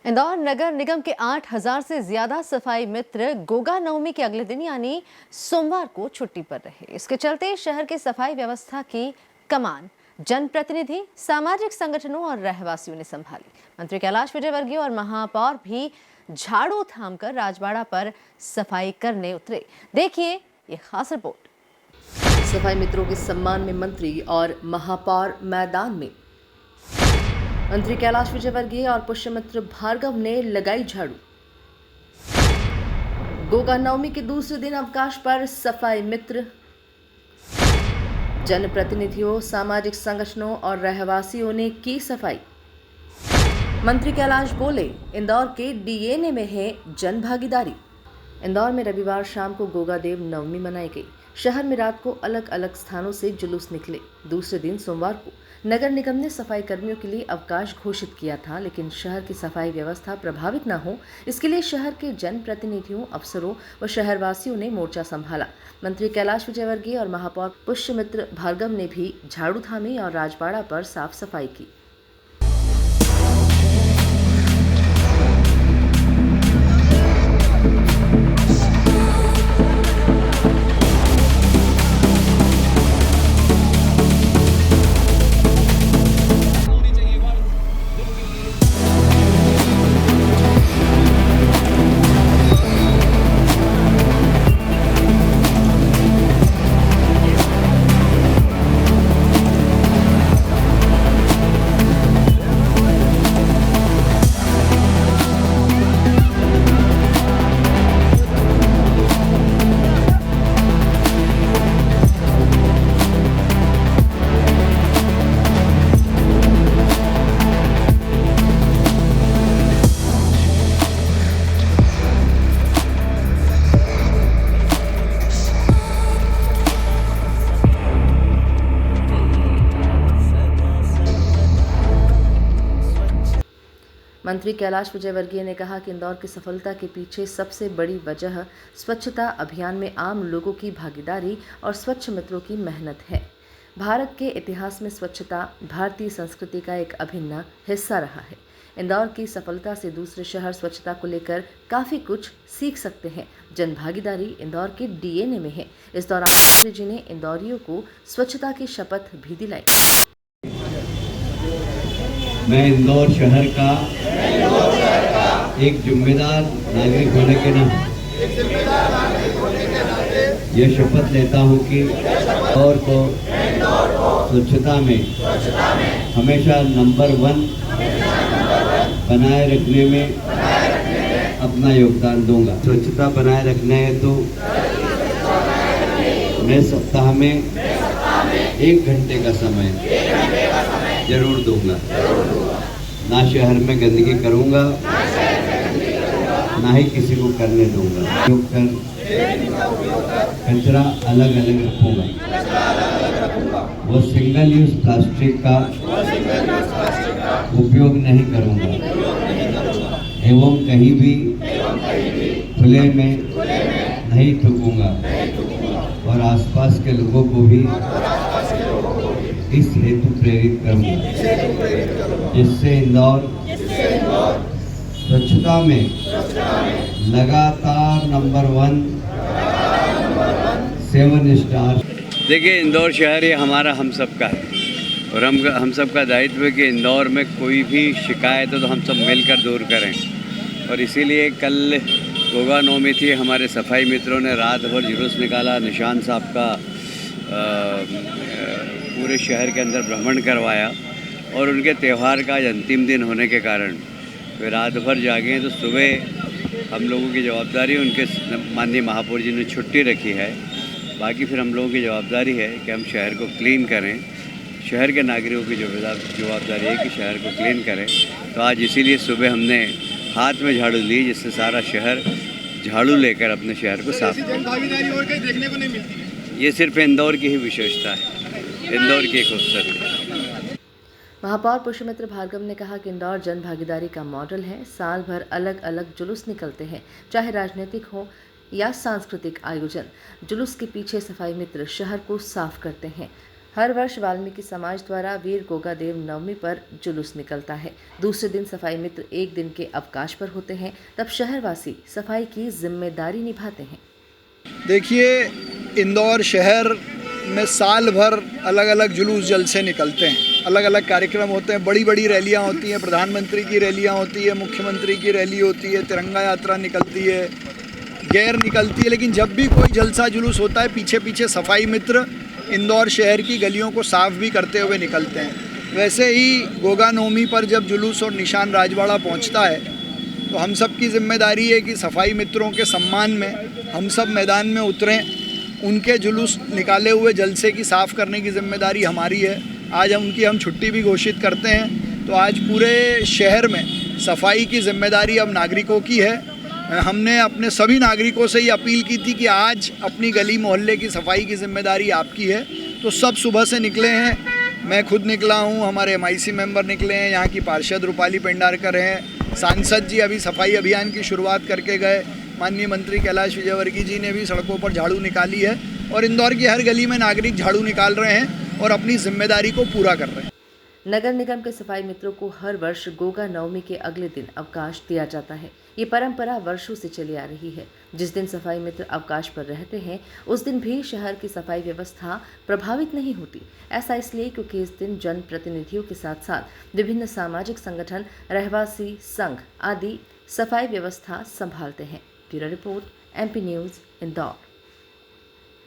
इंदौर नगर निगम के 8,000 से ज्यादा सफाई मित्र गोगा नवमी के अगले दिन यानी सोमवार को छुट्टी पर रहे। इसके चलते शहर के सफाई व्यवस्था की कमान जनप्रतिनिधि, सामाजिक संगठनों और रहवासियों ने संभाली। मंत्री कैलाश विजयवर्गीय और महापौर भी झाड़ू थामकर राजबाड़ा पर सफाई करने उतरे। देखिए ये खास रिपोर्ट। सफाई मित्रों के सम्मान में मंत्री और महापौर मैदान में। मंत्री कैलाश विजयवर्गीय और पुष्यमित्र भार्गव ने लगाई झाड़ू। गोगा नवमी के दूसरे दिन अवकाश पर सफाई मित्र, जनप्रतिनिधियों, सामाजिक संगठनों और रहवासियों ने की सफाई। मंत्री कैलाश बोले, इंदौर के डीएनए में है जन भागीदारी। इंदौर में रविवार शाम को गोगा देव नवमी मनाई गई। शहर में रात को अलग अलग स्थानों से जुलूस निकले। दूसरे दिन सोमवार को नगर निगम ने सफाई कर्मियों के लिए अवकाश घोषित किया था, लेकिन शहर की सफाई व्यवस्था प्रभावित न हो इसके लिए शहर के जनप्रतिनिधियों, अफसरों व शहरवासियों ने मोर्चा संभाला। मंत्री कैलाश विजयवर्गीय और महापौर पुष्यमित्र भार्गव ने भी झाड़ू थामी और राजबाड़ा पर साफ सफाई की। मंत्री कैलाश विजयवर्गीय ने कहा कि इंदौर की सफलता के पीछे सबसे बड़ी वजह स्वच्छता अभियान में आम लोगों की भागीदारी और स्वच्छ मित्रों की मेहनत है। भारत के इतिहास में स्वच्छता भारतीय संस्कृति का एक अभिन्न हिस्सा रहा है। इंदौर की सफलता से दूसरे शहर स्वच्छता को लेकर काफी कुछ सीख सकते हैं। जन भागीदारी इंदौर के डीएनए में है। इस दौरान मंत्री जी ने इंदौरियों को स्वच्छता की शपथ भी दिलाई। मैं इंदौर शहर का एक जिम्मेदार नागरिक होने के नाते यह शपथ लेता हूं कि इंदौर को स्वच्छता में हमेशा नंबर 1 बनाए रखने में अपना योगदान दूंगा। स्वच्छता बनाए रखने हेतु मैं सप्ताह में 1 घंटे का समय जरूर दूंगा। ना शहर में गंदगी करूंगा, ना ही किसी को करने दूंगा। कचरा अलग अलग रखूंगा। वो सिंगल यूज प्लास्टिक का उपयोग नहीं करूंगा एवं कहीं भी खुले में नहीं थूकूंगा और आसपास के लोगों को भी इस हेतु प्रेरित करूंगा, जिससे इंदौर स्वच्छता में लगातार नंबर 1 7 स्टार। देखिए, इंदौर शहर ये हमारा हम सब का है और हम सब का दायित्व है कि इंदौर में कोई भी शिकायत हो तो हम सब मिलकर दूर करें। और इसीलिए कल गोगा नवमी थी। हमारे सफाई मित्रों ने रात भर जुलूस निकाला। निशान साहब का पूरे शहर के अंदर भ्रमण करवाया और उनके त्यौहार का आज अंतिम दिन होने के कारण वे रात भर जागे हैं। तो सुबह हम लोगों की जवाबदारी, उनके माननीय महापौर जी ने छुट्टी रखी है। बाकी फिर हम लोगों की जवाबदारी है कि हम शहर को क्लीन करें। शहर के नागरिकों की जवाबदारी है कि शहर को क्लीन करें। तो आज इसीलिए सुबह हमने हाथ में झाड़ू ली, जिससे सारा शहर झाड़ू लेकर अपने शहर को साफ करें। भागीदारी और कहीं देखने को नहीं मिलती। ये सिर्फ इंदौर की ही विशेषता है, इंदौर की खूबसूरती। महापौर पुष्यमित्र भार्गव ने कहा कि इंदौर जन भागीदारी का मॉडल है। साल भर अलग अलग जुलूस निकलते हैं, चाहे राजनीतिक हो या सांस्कृतिक आयोजन। जुलूस के पीछे सफाई मित्र शहर को साफ करते हैं। हर वर्ष वाल्मीकि समाज द्वारा वीर गोगादेव नवमी पर जुलूस निकलता है। दूसरे दिन सफाई मित्र एक दिन के अवकाश पर होते हैं, तब शहरवासी सफाई की जिम्मेदारी निभाते हैं। देखिए, इंदौर शहर में साल भर अलग अलग जुलूस जलसे निकलते हैं, अलग अलग कार्यक्रम होते हैं, बड़ी बड़ी रैलियां होती हैं, प्रधानमंत्री की रैलियां होती है, मुख्यमंत्री की रैली होती है, तिरंगा यात्रा निकलती है, गैर निकलती है। लेकिन जब भी कोई जलसा जुलूस होता है, पीछे पीछे सफाई मित्र इंदौर शहर की गलियों को साफ भी करते हुए निकलते हैं। वैसे ही गोगा नवमी पर जब जुलूस और निशान राजवाड़ा पहुंचता है, तो हम सब की जिम्मेदारी है कि सफाई मित्रों के सम्मान में हम सब मैदान में उतरें। उनके जुलूस निकाले हुए जलसे की साफ़ करने की जिम्मेदारी हमारी है। आज हम छुट्टी भी घोषित करते हैं, तो आज पूरे शहर में सफाई की जिम्मेदारी अब नागरिकों की है। हमने अपने सभी नागरिकों से ये अपील की थी कि आज अपनी गली मोहल्ले की सफाई की जिम्मेदारी आपकी है। तो सब सुबह से निकले हैं, मैं खुद निकला हूँ, हमारे MIC मेंबर निकले हैं, यहाँ की पार्षद रूपाली पेंडारकर हैं, सांसद जी अभी सफाई अभियान की शुरुआत करके गए, माननीय मंत्री कैलाश विजयवर्गीय जी ने भी सड़कों पर झाड़ू निकाली है और इंदौर की हर गली में नागरिक झाड़ू निकाल रहे हैं और अपनी जिम्मेदारी को पूरा कर रहे हैं। नगर निगम के सफाई मित्रों को हर वर्ष गोगा नवमी के अगले दिन अवकाश दिया जाता है। ये परंपरा वर्षों से चली आ रही है। जिस दिन सफाई मित्र अवकाश पर रहते हैं, उस दिन भी शहर की सफाई व्यवस्था प्रभावित नहीं होती। ऐसा इसलिए क्योंकि इस दिन जनप्रतिनिधियों के साथ साथ विभिन्न सामाजिक संगठन, रहवासी संघ आदि सफाई व्यवस्था संभालते हैं। Bureau report, MP news, Indore.